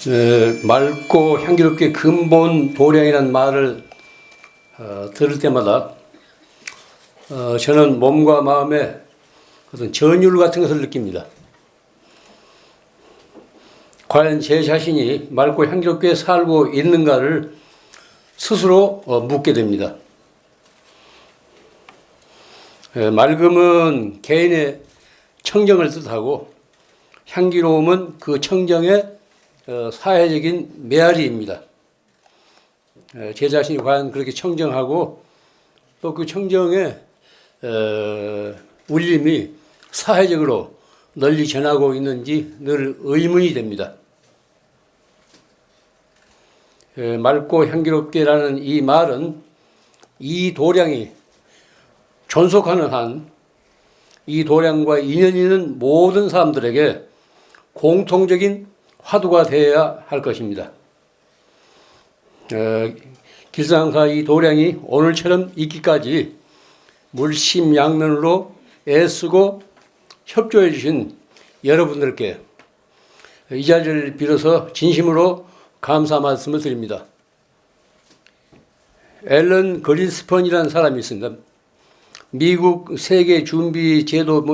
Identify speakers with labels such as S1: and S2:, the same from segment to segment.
S1: 맑고 향기롭게 근본 도량이라는 말을 들을 때마다 저는 몸과 마음에 어떤 전율 같은 것을 느낍니다. 과연 제 자신이 맑고 향기롭게 살고 있는가를 스스로 묻게 됩니다. 맑음은 개인의 청정을 뜻하고 향기로움은 그 청정의 사회적인 메아리입니다. 제 자신이 과연 그렇게 청정하고 또 그 청정의 울림이 사회적으로 널리 전하고 있는지 늘 의문이 됩니다. 맑고 향기롭게라는 이 말은 이 도량이 존속하는 한 이 도량과 인연 있는 모든 사람들에게 공통적인 화두가 되어야 할 것입니다. 길상사 이 도량이 오늘처럼 있기까지 물심양면으로 애쓰고 협조해 주신 여러분들께 이 자리를 빌어서 진심으로 감사 말씀을 드립니다. 앨런 그린스펀이라는 사람이 있습니다. 미국 세계준비제도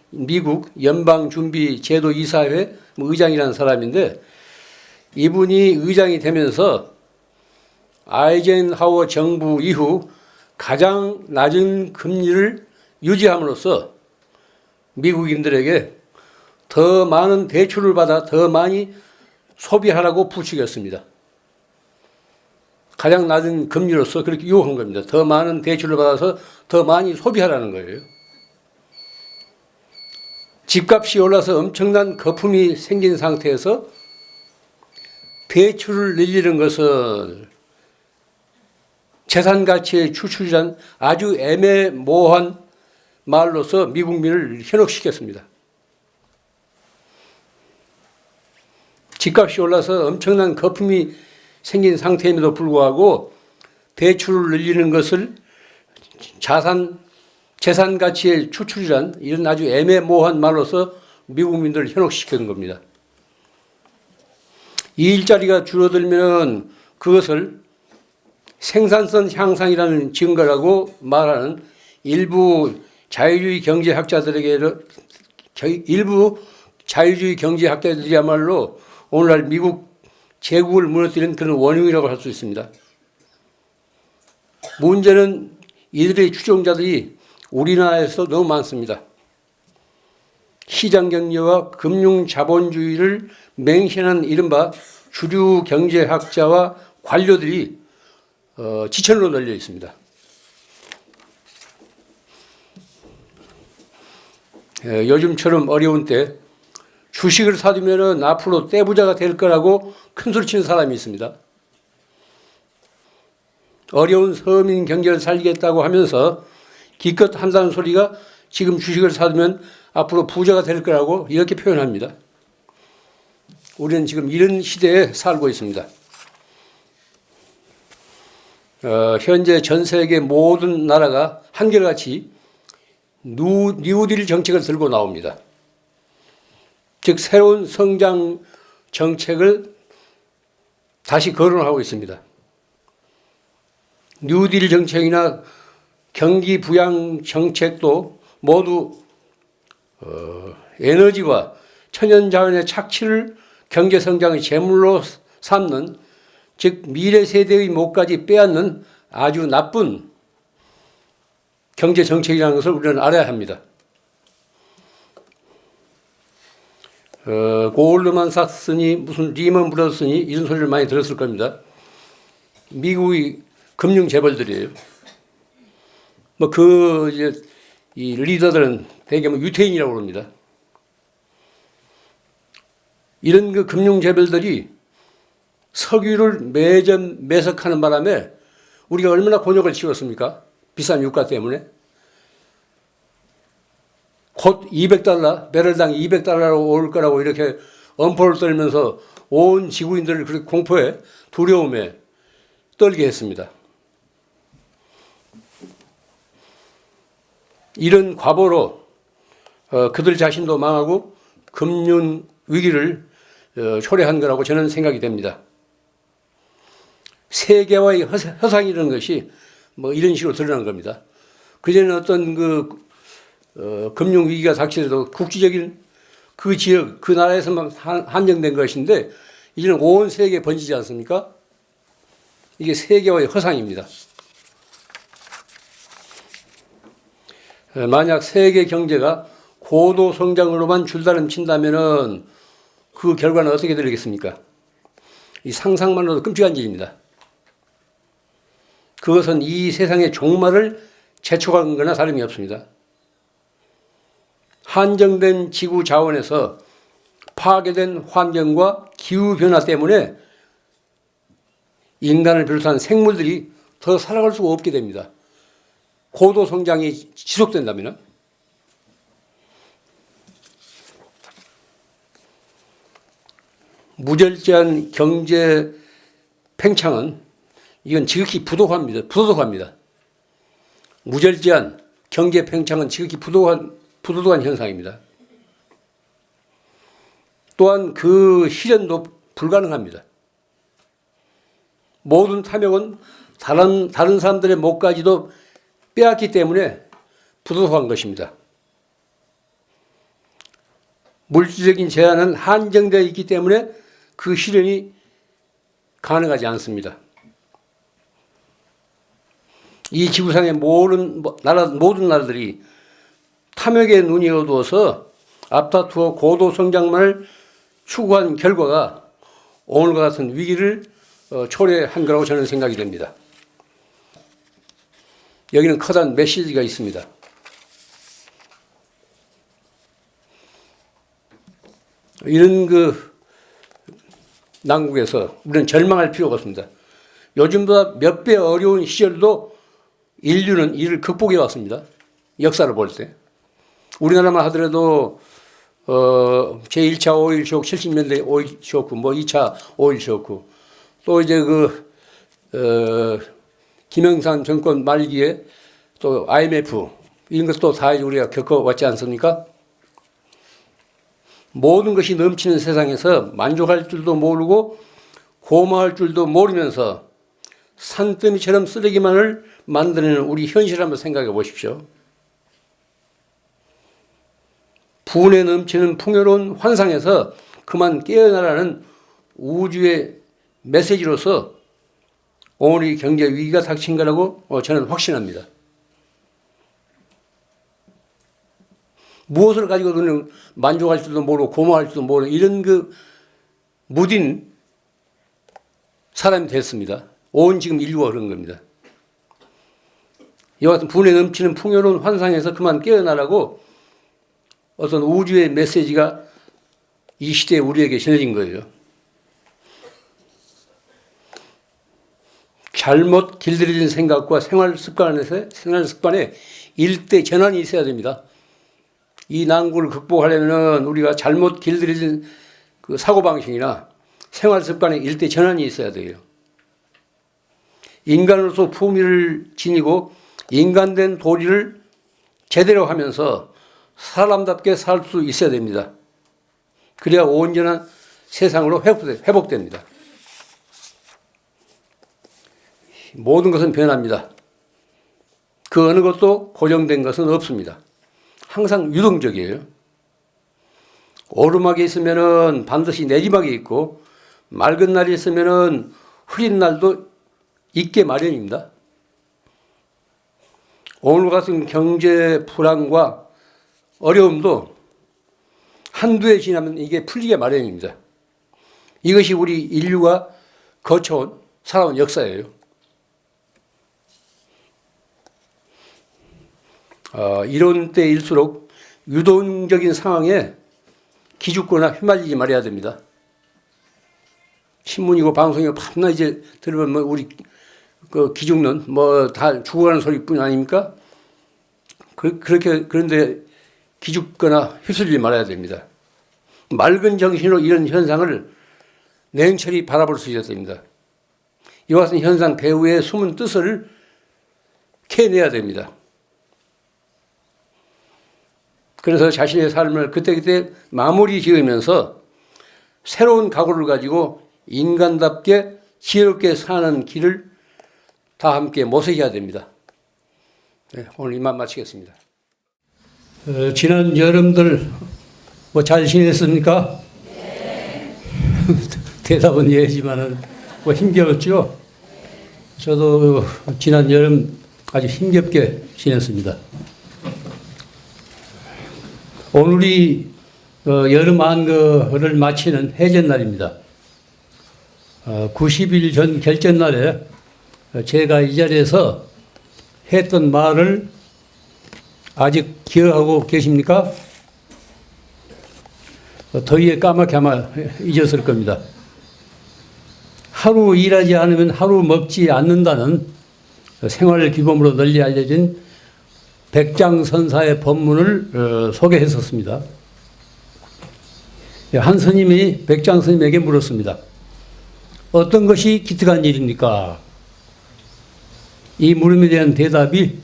S1: 미국 연방준비제도 이사회 의장이라는 사람인데, 이분이 의장이 되면서 아이젠하워 정부 이후 가장 낮은 금리를 유지함으로써 미국인들에게 더 많은 대출을 받아 더 많이 소비하라고 부추겼습니다. 가장 낮은 금리로서 그렇게 유혹한 겁니다. 더 많은 대출을 받아서 더 많이 소비하라는 거예요. 집값이 올라서 엄청난 거품이 생긴 상태에서 대출을 늘리는 것은 재산 가치의 추출이란 아주 애매모호한 말로서 미국민을 현혹시켰습니다. 집값이 올라서 엄청난 거품이 생긴 상태임에도 불구하고 대출을 늘리는 것을 재산 가치의 추출이란 이런 아주 애매모호한 말로서 미국민들을 현혹시키는 겁니다. 이 일자리가 줄어들면 그것을 생산성 향상이라는 증거라고 말하는 일부 자유주의 경제학자들이야말로 오늘날 미국 제국을 무너뜨리는 그런 원흉이라고 할 수 있습니다. 문제는 이들의 추종자들이 우리나라에서 너무 많습니다. 시장경제와 금융자본주의를 맹신하는 이른바 주류 경제학자와 관료들이 지천으로 널려 있습니다. 요즘처럼 어려운 때 주식을 사두면 앞으로 떼부자가 될 거라고 큰소리치는 사람이 있습니다. 어려운 서민 경제를 살리겠다고 하면서 기껏 한다는 소리가 지금 주식을 사두면 앞으로 부자가 될 거라고 이렇게 표현합니다. 우리는 지금 이런 시대에 살고 있습니다. 현재 전 세계 모든 나라가 한결같이 뉴딜 정책을 들고 나옵니다. 즉 새로운 성장 정책을 다시 거론하고 있습니다. 뉴딜 정책이나 경기 부양 정책도 모두 에너지와 천연자원의 착취를 경제 성장의 제물로 삼는, 즉 미래 세대의 몫까지 빼앗는 아주 나쁜 경제 정책이라는 것을 우리는 알아야 합니다. 골드만삭스니 무슨 리먼 브러더스니 이런 소리를 많이 들었을 겁니다. 미국의 금융 재벌들이에요. 이 리더들은 대개 유태인이라고 그럽니다. 이런 그 금융 재벌들이 석유를 매석하는 바람에 우리가 얼마나 곤욕을 치렀습니까? 비싼 유가 때문에. 곧 $200, 배럴당 $200로 올 거라고 이렇게 엄포를 떨면서 온 지구인들을 그렇게 공포에, 두려움에 떨게 했습니다. 이런 과보로 그들 자신도 망하고 금융 위기를 초래한 거라고 저는 생각이 됩니다. 세계화의 허상이라는 것이 뭐 이런 식으로 드러난 겁니다. 그전에는 어떤 금융 위기가 닥치더라도 국지적인 그 지역, 그 나라에서만 한정된 것인데 이제는 온 세계에 번지지 않습니까? 이게 세계화의 허상입니다. 만약 세계 경제가 고도 성장으로만 줄다름친다면은 그 결과는 어떻게 되겠습니까? 이 상상만으로도 끔찍한 일입니다. 그것은 이 세상의 종말을 재촉한 거나 다름이 없습니다. 한정된 지구 자원에서 파괴된 환경과 기후변화 때문에 인간을 비롯한 생물들이 더 살아갈 수가 없게 됩니다. 고도 성장이 지속된다면 무절제한 경제 팽창은 이건 지극히 부도덕합니다. 무절제한 경제 팽창은 지극히 부도덕한 현상입니다. 또한 그 실현도 불가능합니다. 모든 탐욕은 다른 사람들의 몫까지도 빼앗기 때문에 부도덕한 것입니다. 물질적인 제한은 한정되어 있기 때문에 그 실현이 가능하지 않습니다. 이 지구상의 모든 나라들이 탐욕의 눈이 어두워서 앞다투어 고도 성장만을 추구한 결과가 오늘과 같은 위기를 초래한 거라고 저는 생각이 됩니다. 여기는 커다란 메시지가 있습니다. 이런 난국에서 우리는 절망할 필요가 없습니다. 요즘보다 몇 배 어려운 시절도 인류는 이를 극복해 왔습니다. 역사를 볼 때. 우리나라만 하더라도 제1차 5.16 쇼크, 70년대 5.16 쇼크, 2차 5.16 쇼크, 또 이제 김영삼 정권 말기에 또 IMF, 이런 것도 다 우리가 겪어왔지 않습니까? 모든 것이 넘치는 세상에서 만족할 줄도 모르고 고마울 줄도 모르면서 산더미처럼 쓰레기만을 만드는 우리 현실을 한번 생각해 보십시오. 분에 넘치는 풍요로운 환상에서 그만 깨어나라는 우주의 메시지로서 오늘 경제 위기가 닥친 거라고 저는 확신합니다. 무엇을 가지고는 만족할 줄도 모르고 고마워할 줄도 모르고 이런 무딘 사람이 됐습니다. 온 지금 인류가 그런 겁니다. 이와 같은 분에 넘치는 풍요로운 환상에서 그만 깨어나라고 어떤 우주의 메시지가 이 시대에 우리에게 전해진 거예요. 잘못 길들여진 생각과 생활 습관에 일대 전환이 있어야 됩니다. 이 난국을 극복하려면 우리가 잘못 길들여진 사고방식이나 생활 습관에 일대 전환이 있어야 돼요. 인간으로서 품위를 지니고 인간된 도리를 제대로 하면서 사람답게 살 수 있어야 됩니다. 그래야 온전한 세상으로 회복됩니다. 모든 것은 변합니다. 그 어느 것도 고정된 것은 없습니다. 항상 유동적이에요. 오르막이 있으면은 반드시 내리막이 있고 맑은 날이 있으면은 흐린 날도 있게 마련입니다. 오늘 같은 경제 불안과 어려움도 한두 해 지나면 이게 풀리게 마련입니다. 이것이 우리 인류가 살아온 역사예요. 이런 때일수록 유동적인 상황에 기죽거나 휘말리지 말아야 됩니다. 신문이고 방송이고 밤낮 이제 들으면 우리 기죽는 다 죽어가는 소리뿐 아닙니까? 그런데 기죽거나 휩쓸리지 말아야 됩니다. 맑은 정신으로 이런 현상을 냉철히 바라볼 수 있어야 됩니다. 이와 같은 현상 배후의 숨은 뜻을 캐내야 됩니다. 그래서 자신의 삶을 그때그때 마무리 지으면서 새로운 각오를 가지고 인간답게 지혜롭게 사는 길을 다 함께 모색해야 됩니다. 네, 오늘 이만 마치겠습니다. 지난 여름들 뭐 잘 지냈습니까? 네. 대답은 예지만은 뭐 힘겨웠죠? 저도 지난 여름 아주 힘겹게 지냈습니다. 오늘이 여름 한거를 마치는 해전날입니다. 90일 전 결전날에 제가 이 자리에서 했던 말을 아직 기억하고 계십니까? 더위에 까맣게 아마 잊었을 겁니다. 하루 일하지 않으면 하루 먹지 않는다는 생활 규범으로 널리 알려진 백장선사의 법문을 소개했었습니다. 한 스님이 백장 스님에게 물었습니다. 어떤 것이 기특한 일입니까? 이 물음에 대한 대답이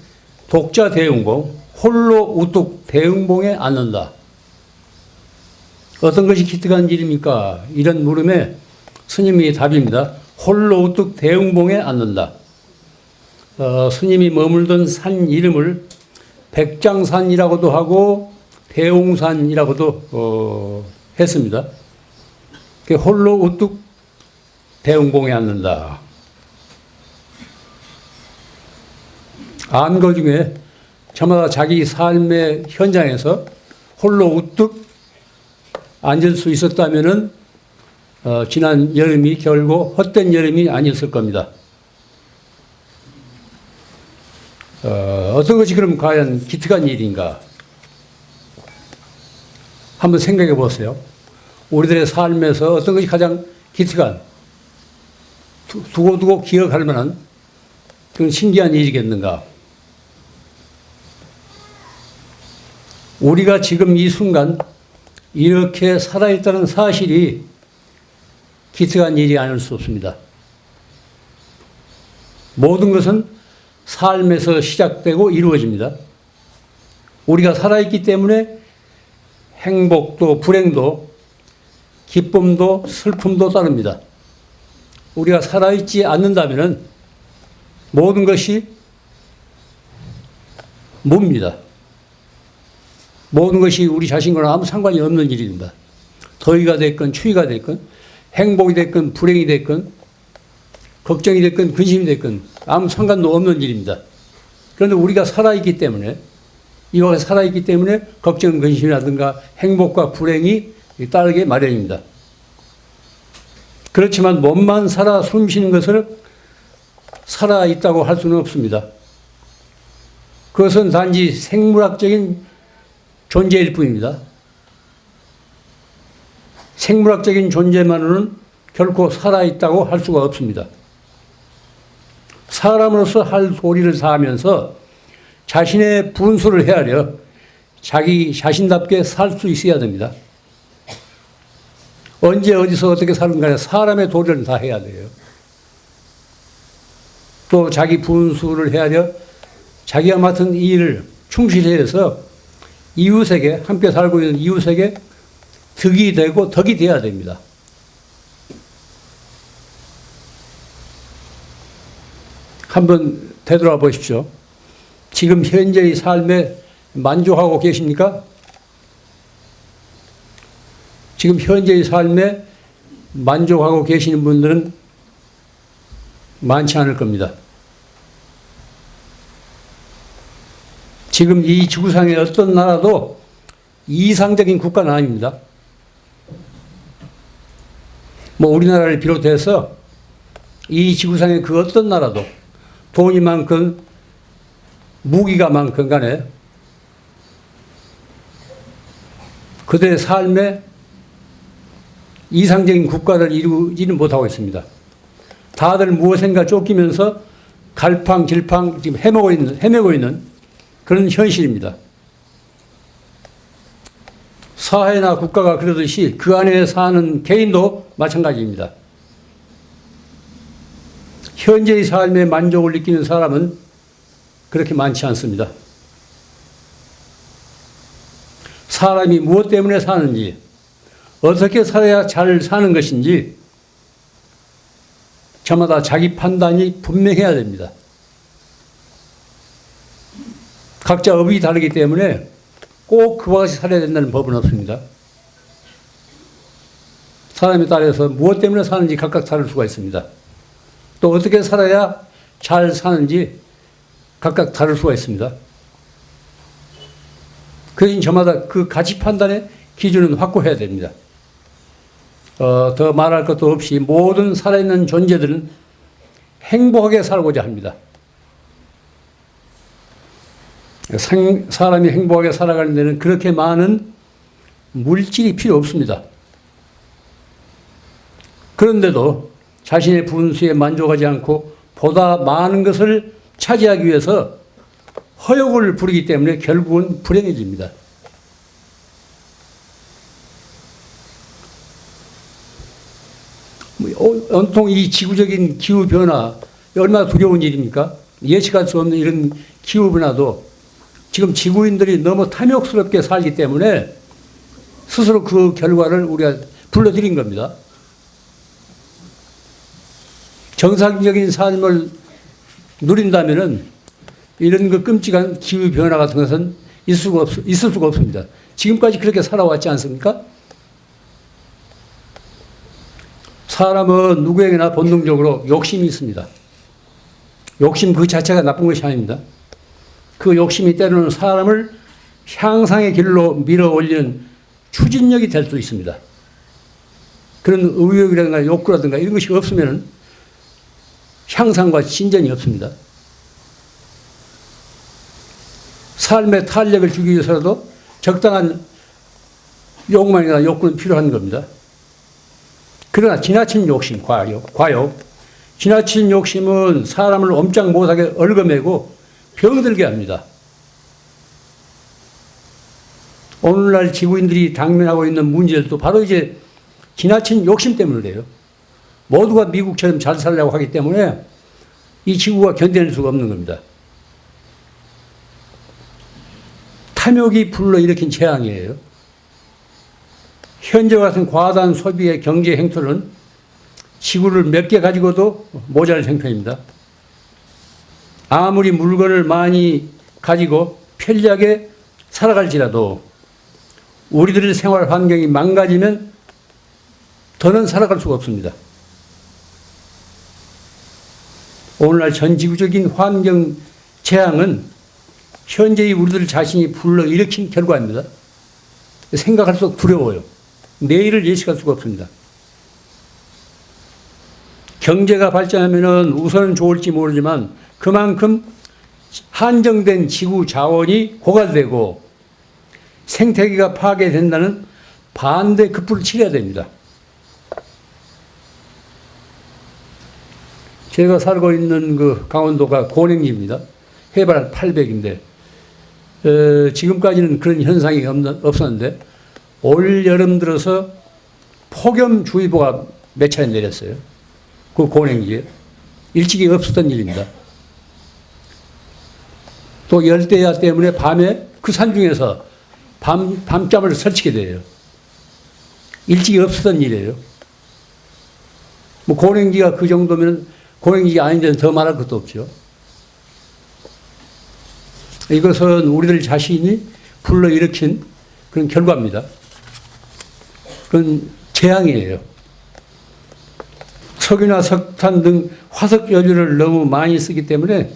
S1: 독자 대응봉, 홀로 우뚝 대응봉에 앉는다. 어떤 것이 기특한 일입니까? 이런 물음에 스님이 답입니다. 홀로 우뚝 대응봉에 앉는다. 스님이 머물던 산 이름을 백장산이라고도 하고 대웅산이라고도 했습니다. 홀로 우뚝 대웅봉에 앉는다. 안거 중에 저마다 자기 삶의 현장에서 홀로 우뚝 앉을 수 있었다면은 지난 여름이 결국 헛된 여름이 아니었을 겁니다. 어떤 것이 그럼 과연 기특한 일인가? 한번 생각해 보세요. 우리들의 삶에서 어떤 것이 가장 기특한, 두고두고 기억할 만한 그런 신기한 일이겠는가? 우리가 지금 이 순간 이렇게 살아있다는 사실이 기특한 일이 아닐 수 없습니다. 모든 것은 삶에서 시작되고 이루어집니다. 우리가 살아있기 때문에 행복도 불행도 기쁨도 슬픔도 따릅니다. 우리가 살아있지 않는다면 모든 것이 뭡니다. 모든 것이 우리 자신과는 아무 상관이 없는 일입니다. 더위가 됐건 추위가 됐건 행복이 됐건 불행이 됐건 걱정이 됐건 근심이 됐건 아무 상관도 없는 일입니다. 그런데 우리가 살아있기 때문에 이와 살아있기 때문에 걱정 근심이라든가 행복과 불행이 따르게 마련입니다. 그렇지만 몸만 살아 숨쉬는 것을 살아있다고 할 수는 없습니다. 그것은 단지 생물학적인 존재일 뿐입니다. 생물학적인 존재만으로는 결코 살아있다고 할 수가 없습니다. 사람으로서 할 도리를 다하면서 자신의 분수를 헤아려 자기 자신답게 살 수 있어야 됩니다. 언제 어디서 어떻게 사는 간에 사람의 도리를 다 해야 돼요. 또 자기 분수를 헤아려 자기가 맡은 일을 충실히 해서 이웃에게, 함께 살고 있는 이웃에게 득이 되고 덕이 되어야 됩니다. 한번 되돌아 보십시오. 지금 현재의 삶에 만족하고 계십니까? 지금 현재의 삶에 만족하고 계시는 분들은 많지 않을 겁니다. 지금 이 지구상의 어떤 나라도 이상적인 국가는 아닙니다. 뭐 우리나라를 비롯해서 이 지구상의 그 어떤 나라도 돈이 많건 무기가 많건 간에 그들의 삶에 이상적인 국가를 이루지는 못하고 있습니다. 다들 무엇인가 쫓기면서 갈팡질팡 지금 헤매고 있는 그런 현실입니다. 사회나 국가가 그러듯이 그 안에 사는 개인도 마찬가지입니다. 현재의 삶에 만족을 느끼는 사람은 그렇게 많지 않습니다. 사람이 무엇 때문에 사는지, 어떻게 살아야 잘 사는 것인지 저마다 자기 판단이 분명해야 됩니다. 각자 업이 다르기 때문에 꼭 그와 같이 살아야 된다는 법은 없습니다. 사람에 따라서 무엇 때문에 사는지 각각 다를 수가 있습니다. 또 어떻게 살아야 잘 사는지 각각 다를 수가 있습니다. 그러니 저마다 그 가치 판단의 기준은 확고해야 됩니다. 더 말할 것도 없이 모든 살아있는 존재들은 행복하게 살고자 합니다. 사람이 행복하게 살아가는 데는 그렇게 많은 물질이 필요 없습니다. 그런데도 자신의 분수에 만족하지 않고 보다 많은 것을 차지하기 위해서 허욕을 부리기 때문에 결국은 불행해집니다. 온통 이 지구적인 기후변화, 얼마나 두려운 일입니까? 예측할 수 없는 이런 기후변화도 지금 지구인들이 너무 탐욕스럽게 살기 때문에 스스로 그 결과를 우리가 불러들인 겁니다. 정상적인 삶을 누린다면은 이런 그 끔찍한 기후변화 같은 것은 있을 수가 없습니다. 지금까지 그렇게 살아왔지 않습니까? 사람은 누구에게나 본능적으로 욕심이 있습니다. 욕심 그 자체가 나쁜 것이 아닙니다. 그 욕심이 때로는 사람을 향상의 길로 밀어 올리는 추진력이 될 수 있습니다. 그런 의욕이라든가 욕구라든가 이런 것이 없으면 향상과 진전이 없습니다. 삶에 탄력을 주기 위해서라도 적당한 욕망이나 욕구는 필요한 겁니다. 그러나 지나친 욕심, 과욕, 지나친 욕심은 사람을 옴짝 못하게 얽어매고 병들게 합니다. 오늘날 지구인들이 당면하고 있는 문제들도 바로 이제 지나친 욕심 때문이래요. 모두가 미국처럼 잘 살려고 하기 때문에 이 지구가 견뎌낼 수가 없는 겁니다. 탐욕이 불러일으킨 재앙이에요. 현재와 같은 과다한 소비의 경제 행태는 지구를 몇 개 가지고도 모자랄 형편입니다. 아무리 물건을 많이 가지고 편리하게 살아갈지라도 우리들의 생활 환경이 망가지면 더는 살아갈 수가 없습니다. 오늘날 전 지구적인 환경 재앙은 현재의 우리들 자신이 불러일으킨 결과입니다. 생각할수록 두려워요. 내일을 예측할 수가 없습니다. 경제가 발전하면 우선은 좋을지 모르지만 그만큼 한정된 지구 자원이 고갈되고 생태계가 파괴된다는 반대 급부를 치러야 됩니다. 제가 살고 있는 그 강원도가 고냉지입니다. 해발 800인데 지금까지는 그런 현상이 없었는데 올 여름 들어서 폭염주의보가 몇 차례 내렸어요. 그 고냉지에. 일찍이 없었던 일입니다. 또 열대야 때문에 밤에 그 산중에서 밤잠을 설치게 돼요. 일찍이 없었던 일이에요. 뭐 고냉지가 그 정도면 고냉지가 아닌 데는 더 말할 것도 없죠. 이것은 우리들 자신이 불러일으킨 그런 결과입니다. 그건 재앙이에요. 석유나 석탄 등 화석 연료를 너무 많이 쓰기 때문에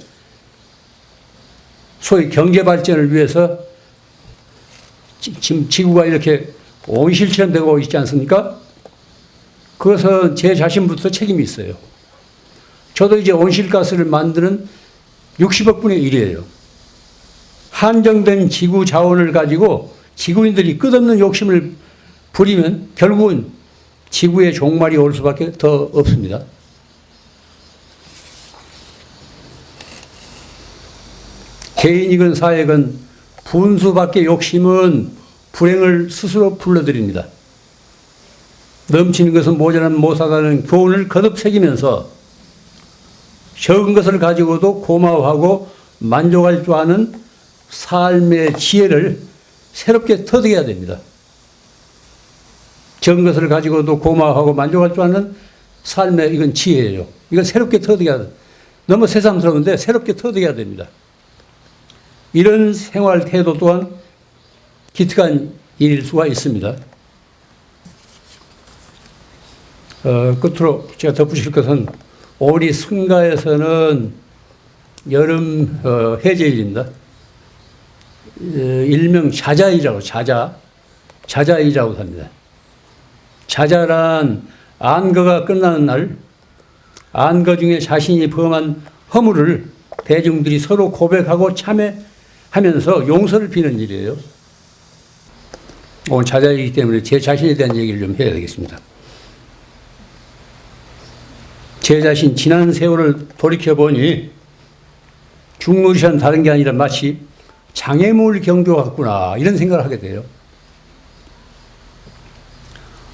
S1: 소위 경제 발전을 위해서 지금 지구가 이렇게 온실처럼 되고 있지 않습니까? 그것은 제 자신부터 책임이 있어요. 저도 이제 온실가스를 만드는 60억 분의 1이에요. 한정된 지구 자원을 가지고 지구인들이 끝없는 욕심을 부리면 결국은 지구의 종말이 올 수밖에 더 없습니다. 개인이건 사회건 분수밖에 욕심은 불행을 스스로 불러들입니다. 넘치는 것은 모자라면 못하다는 교훈을 거듭 새기면서 적은 것을 가지고도 고마워하고 만족할 줄 아는 삶의 지혜를 새롭게 터득해야 됩니다. 적은 것을 가지고도 고마워하고 만족할 줄 아는 삶의 이건 지혜예요. 이건 새롭게 터득해야 돼. 너무 새삼스러운데 새롭게 터득해야 됩니다. 이런 생활 태도 또한 기특한 일일 수가 있습니다. 끝으로 제가 덧붙일 것은 우리 승가에서는 여름 해제일입니다. 일명 자자이라고 자자이라고 합니다. 자자란 안거가 끝나는 날 안거 중에 자신이 범한 허물을 대중들이 서로 고백하고 참회하면서 용서를 비는 일이에요. 오늘 자자이기 때문에 제 자신에 대한 얘기를 좀 해야 되겠습니다. 제 자신 지난 세월을 돌이켜보니 중노리와는 다른 게 아니라 마치 장애물 경주 같구나 이런 생각을 하게 돼요.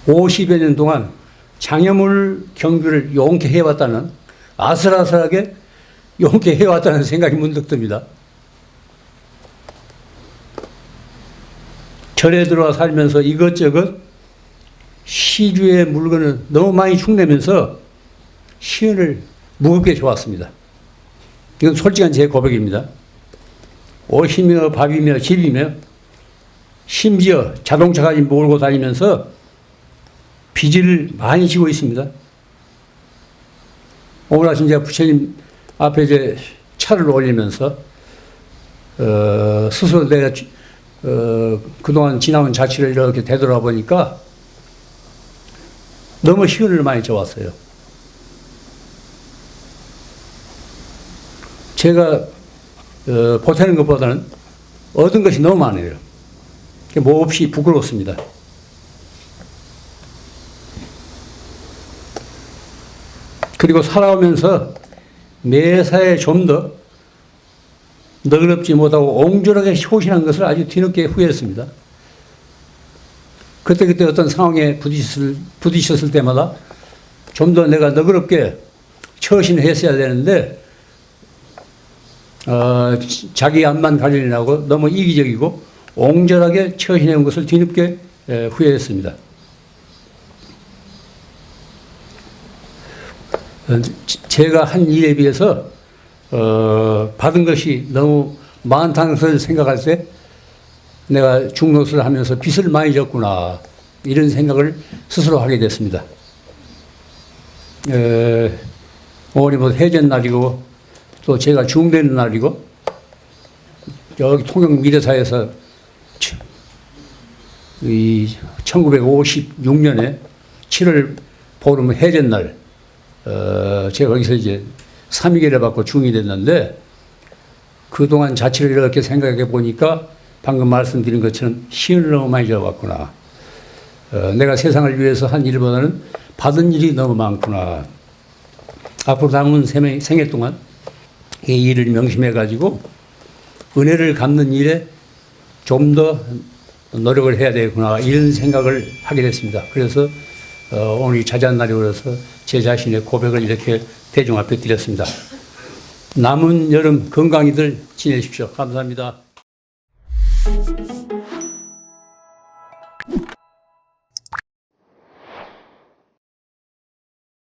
S1: 50여 년 동안 장애물 경주를 용케 해왔다는 아슬아슬하게 용케 해왔다는 생각이 문득 듭니다. 절에 들어와 살면서 이것저것 시주의 물건을 너무 많이 축내면서 시은을 무겁게 좋았습니다. 이건 솔직한 제 고백입니다. 옷이며 밥이며 집이며 심지어 자동차까지 몰고 다니면서 빚을 많이 지고 있습니다. 오늘 아침 제가 부처님 앞에 이제 차를 올리면서 스스로 내가 그동안 지나온 자취를 이렇게 되돌아보니까 너무 시은을 많이 져왔어요. 제가 보태는 것보다는 얻은 것이 너무 많아요. 몹시 부끄럽습니다. 그리고 살아오면서 매사에 좀 더 너그럽지 못하고 옹졸하게 효신한 것을 아주 뒤늦게 후회했습니다. 그때 어떤 상황에 부딪혔을 때마다 좀 더 내가 너그럽게 처신했어야 되는데 자기 앞만 가리려고 너무 이기적이고 옹졸하게 처신해온 것을 뒤늦게 후회했습니다. 제가 한 일에 비해서 받은 것이 너무 많다는 것을 생각할 때 내가 중노릇을 하면서 빚을 많이 졌구나 이런 생각을 스스로 하게 됐습니다. 오늘이 뭐 해전날이고 또 제가 중되는 날이고 여기 통영 미래사에서 이 1956년에 7월 보름 해전날 제가 거기서 이제 3위계를 받고 중이 됐는데 그동안 자취를 이렇게 생각해 보니까 방금 말씀드린 것처럼 시을 너무 많이 져왔구나. 내가 세상을 위해서 한 일보다는 받은 일이 너무 많구나. 앞으로 남은 생애 동안 이 일을 명심해 가지고 은혜를 갚는 일에 좀 더 노력을 해야 되구나 이런 생각을 하게 됐습니다. 그래서 오늘 이 자자한 날이 오셔서 제 자신의 고백을 이렇게 대중 앞에 드렸습니다. 남은 여름 건강히들 지내십시오. 감사합니다.